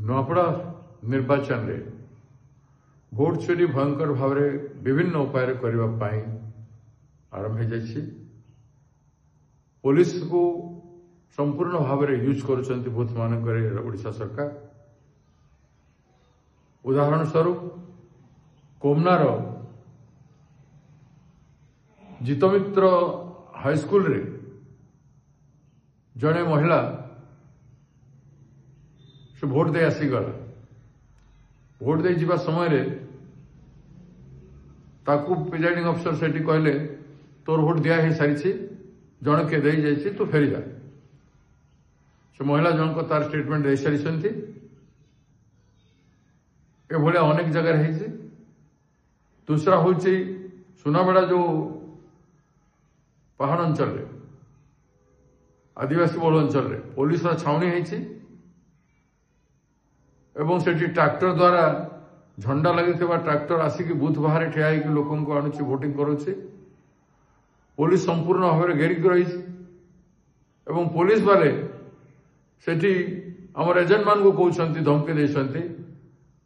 नुआपड़ा निर्वाचन रे भोट चोरी भयंकर भाव में विभिन्न उपाय करने आरंभ हो जाए। पुलिस को संपूर्ण भाव में यूज कर बूथ मानक ओडिशा सरकार। उदाहरण स्वरूप कोमनार जितमित्र हाईस्कूल रे जड़े महिला से भोट दे आसीगला। भोट दे जीवा समय रे ताकू प्रिजाइडिंग अफसर से कहले तोर भोट दिया है सारी जन के दे जाइए तू फेरी जा। से महिला जन को तार स्टेटमेंट दे सारी एभलिया अनेक जगह है। दूसरा हूँ सुनाबेड़ा जो पहाड़ अंचल रे आदिवासी बहुल अंचल रे पुलिस छाउनी है एवं सेठी ट्रैक्टर द्वारा झंडा लगी ट्रैक्टर आसिक बूथ बाहर ठिया लोक आणुची वोटिंग करुची। पुलिस संपूर्ण भाव में घेरिक रही एवं पुलिस वाले सेठी आम एजेंट मान को कहते धमकी देते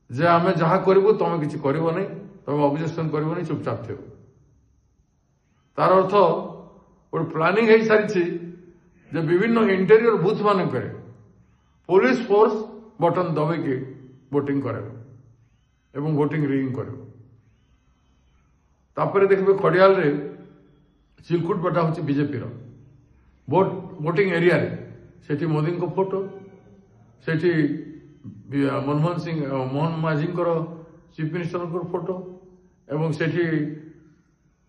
जे आम जहाँ करूँ तुम किसी कर तुम ऑब्जेक्शन कर चुपचाप थे। तार अर्थ गोटे प्लानिंग हो सारी जे विभिन्न इंटेरियर बूथ मान पुलिस फोर्स बटन दबेकी वोटिंग करे एवं वोटिंग रिंग करे। तापर देखिए खड़ियाल रे चिलकुट पटा हूँ बीजेपी वोटिंग एरिया रे सेठी मोदी को फोटो सेठी मोहन माझी चीफ मिनिस्टर फोटो एवं सेठी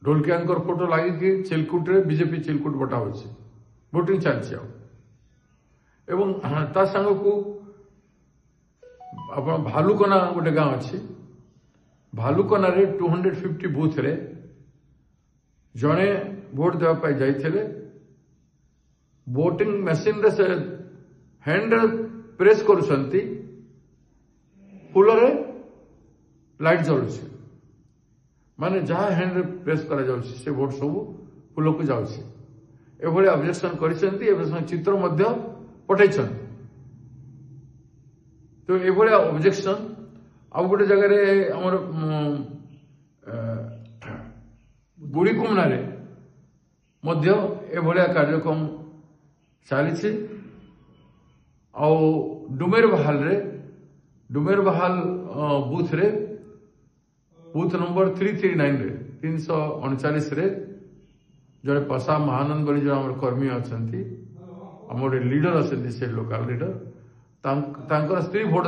ढोलकिया फोटो लगी चिलकुट रे बीजेपी चिलकुट बटा हो वोटिंग चलती एवं ता संग को आप भालुकना गोटे गाँव अच्छी भालुकना रे 250 बूथ रे जड़े भोट देवाई जाते वोटिंग मशीन रे से हैंड प्रेस करुँच फूल रे लाइट जलुची माने जहाँ हैंड प्रेस करा से भोट सब फूल को जाऊँगी। एभली ऑब्जेक्शन कर चित्र पठाई तो ये ऑब्जेक्शन आउ गोटे जगह आमर बुड़ीकुमना एभलिया कार्यक्रम चली डुमेर बहाल बूथ रे बूथ नंबर 339 रे 339 रे जड़े पशा महानंद बोली जो आम कर्मी अच्छा आम गोटे लीडर अच्छे से लोकल लीडर स्त्री भोट